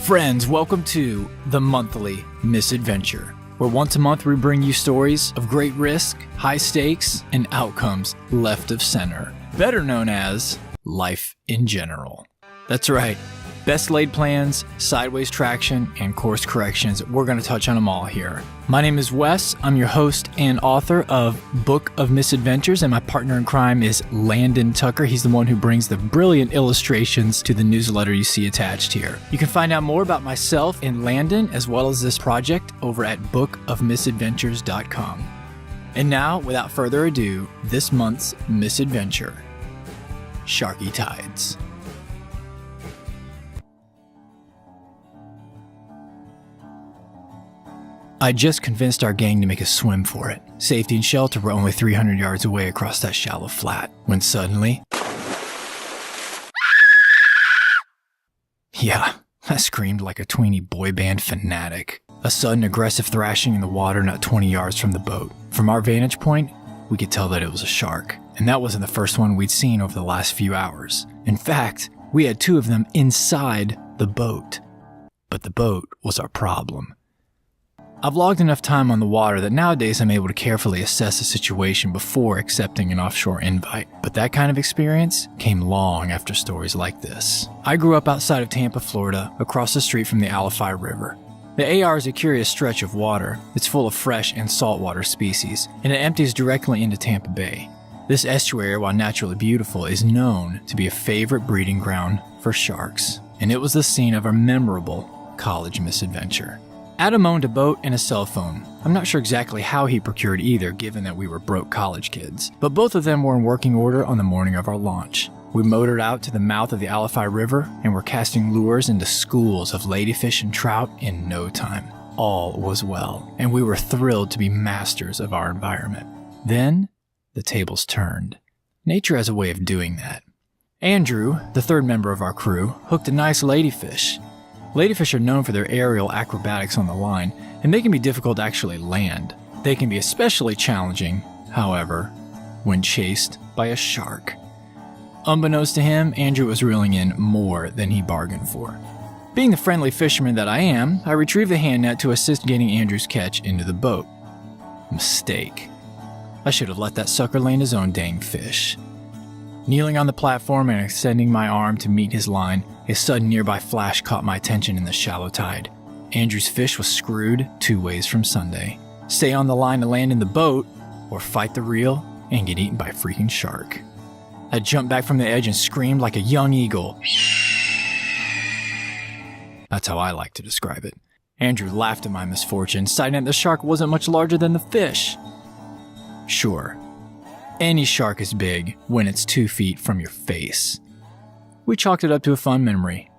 Friends, welcome to the monthly Misadventure, where once a month we bring you stories of great risk, high stakes, and outcomes left of center, better known as life in general. That's right. Best laid plans, sideways traction, and course corrections. We're going to touch on them all here. My name is Wes. I'm your host and author of Book of Misadventures, and my partner in crime is Landon Tucker. He's the one who brings the brilliant illustrations to the newsletter you see attached here. You can find out more about myself and Landon, as well as this project, over at bookofmisadventures.com. And now, without further ado, this month's Misadventure, Sharky Tides. I just convinced our gang to make a swim for it. Safety and shelter were only 300 yards away across that shallow flat, when suddenly... Yeah, I screamed like a tweeny boy band fanatic. A sudden aggressive thrashing in the water not 20 yards from the boat. From our vantage point, we could tell that it was a shark. And that wasn't the first one we'd seen over the last few hours. In fact, we had two of them inside the boat. But the boat was our problem. I've logged enough time on the water that nowadays I'm able to carefully assess a situation before accepting an offshore invite. But that kind of experience came long after stories like this. I grew up outside of Tampa, Florida, across the street from the Alafai River. The AR is a curious stretch of water. It's full of fresh and saltwater species, and it empties directly into Tampa Bay. This estuary, while naturally beautiful, is known to be a favorite breeding ground for sharks, and it was the scene of our memorable college misadventure. Adam owned a boat and a cell phone. I'm not sure exactly how he procured either, given that we were broke college kids, but both of them were in working order on the morning of our launch. We motored out to the mouth of the Alafai River and were casting lures into schools of ladyfish and trout in no time. All was well, and we were thrilled to be masters of our environment. Then, the tables turned. Nature has a way of doing that. Andrew, the third member of our crew, hooked a nice ladyfish. Ladyfish are known for their aerial acrobatics on the line, and they can be difficult to actually land. They can be especially challenging, however, when chased by a shark. Unbeknownst to him, Andrew was reeling in more than he bargained for. Being the friendly fisherman that I am, I retrieved the hand net to assist getting Andrew's catch into the boat. Mistake. I should have let that sucker land his own dang fish. Kneeling on the platform and extending my arm to meet his line, a sudden nearby flash caught my attention in the shallow tide. Andrew's fish was screwed 2 ways from Sunday. Stay on the line to land in the boat, or fight the reel and get eaten by a freaking shark. I jumped back from the edge and screamed like a young eagle. That's how I like to describe it. Andrew laughed at my misfortune, citing that the shark wasn't much larger than the fish. Sure, any shark is big when it's 2 feet from your face. We chalked it up to a fun memory,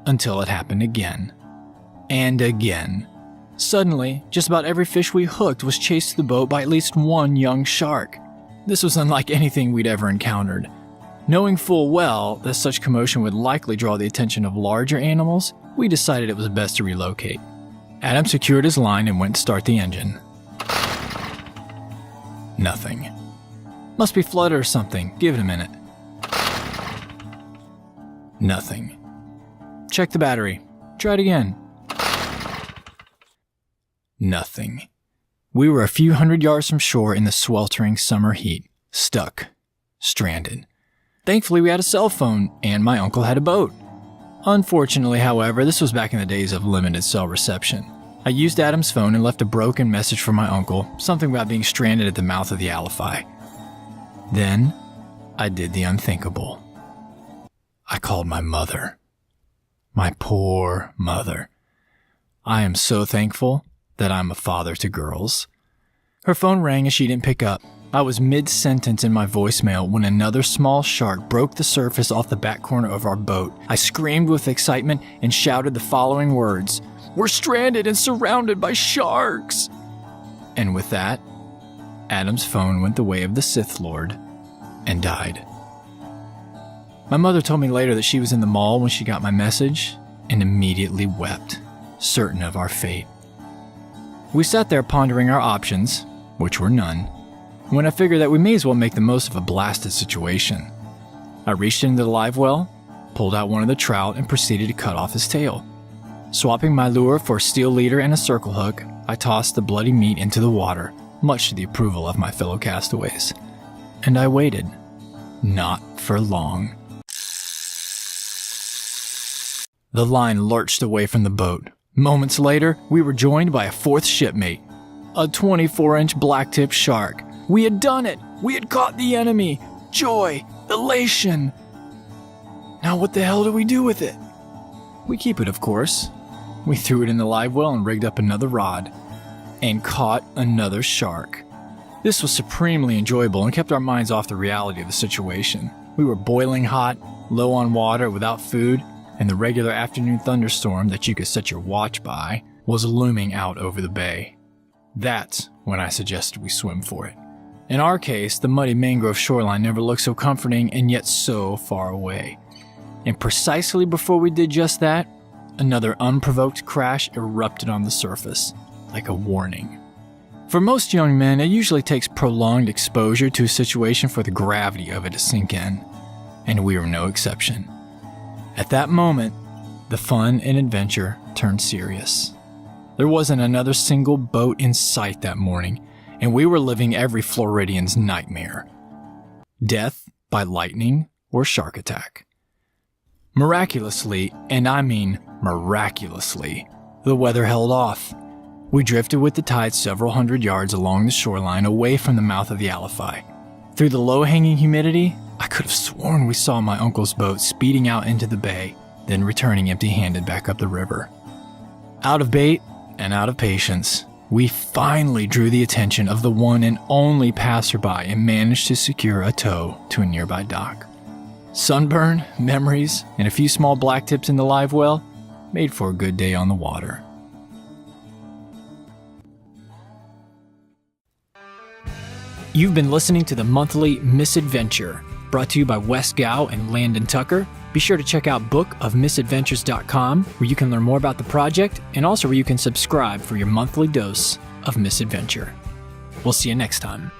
until it happened again. And again. Suddenly, just about every fish we hooked was chased to the boat by at least one young shark. This was unlike anything we'd ever encountered. Knowing full well that such commotion would likely draw the attention of larger animals, we decided it was best to relocate. Adam secured his line and went to start the engine. Nothing. Must be flooded or something. Give it a minute. Nothing. Check the battery. Try it again. Nothing. We were a few hundred yards from shore in the sweltering summer heat, stuck, stranded. Thankfully, we had a cell phone, and my uncle had a boat. Unfortunately, however, this was back in the days of limited cell reception. I used Adam's phone and left a broken message for my uncle, something about being stranded at the mouth of the Alafai. Then, I did the unthinkable. I called my mother. My poor mother. I am so thankful that I'm a father to girls. Her phone rang and she didn't pick up. I was mid-sentence in my voicemail when another small shark broke the surface off the back corner of our boat. I screamed with excitement and shouted the following words: "We're stranded and surrounded by sharks!" And with that, Adam's phone went the way of the Sith Lord and died. My mother told me later that she was in the mall when she got my message and immediately wept, certain of our fate. We sat there pondering our options, which were none, when I figured that we may as well make the most of a blasted situation. I reached into the live well, pulled out one of the trout, and proceeded to cut off his tail. Swapping my lure for a steel leader and a circle hook, I tossed the bloody meat into the water, much to the approval of my fellow castaways. And I waited. Not for long. The line lurched away from the boat. Moments later, we were joined by a fourth shipmate, a 24-inch blacktip shark. We had done it! We had caught the enemy! Joy! Elation! Now what the hell do we do with it? We keep it, of course. We threw it in the live well and rigged up another rod. And caught another shark. This was supremely enjoyable and kept our minds off the reality of the situation. We were boiling hot, low on water, without food, and the regular afternoon thunderstorm that you could set your watch by was looming out over the bay. That's when I suggested we swim for it. In our case, the muddy mangrove shoreline never looked so comforting and yet so far away. And precisely before we did just that, another unprovoked crash erupted on the surface, like a warning. For most young men, it usually takes prolonged exposure to a situation for the gravity of it to sink in, and we were no exception. At that moment, the fun and adventure turned serious. There wasn't another single boat in sight that morning, and we were living every Floridian's nightmare. Death by lightning or shark attack. Miraculously, and I mean miraculously, the weather held off. We drifted with the tide several hundred yards along the shoreline away from the mouth of the Alafai. Through the low-hanging humidity, I could have sworn we saw my uncle's boat speeding out into the bay, then returning empty-handed back up the river. Out of bait and out of patience, we finally drew the attention of the one and only passerby and managed to secure a tow to a nearby dock. Sunburn, memories, and a few small black tips in the live well made for a good day on the water. You've been listening to the monthly Misadventure, brought to you by Wes Gow and Landon Tucker. Be sure to check out bookofmisadventures.com, where you can learn more about the project and also where you can subscribe for your monthly dose of misadventure. We'll see you next time.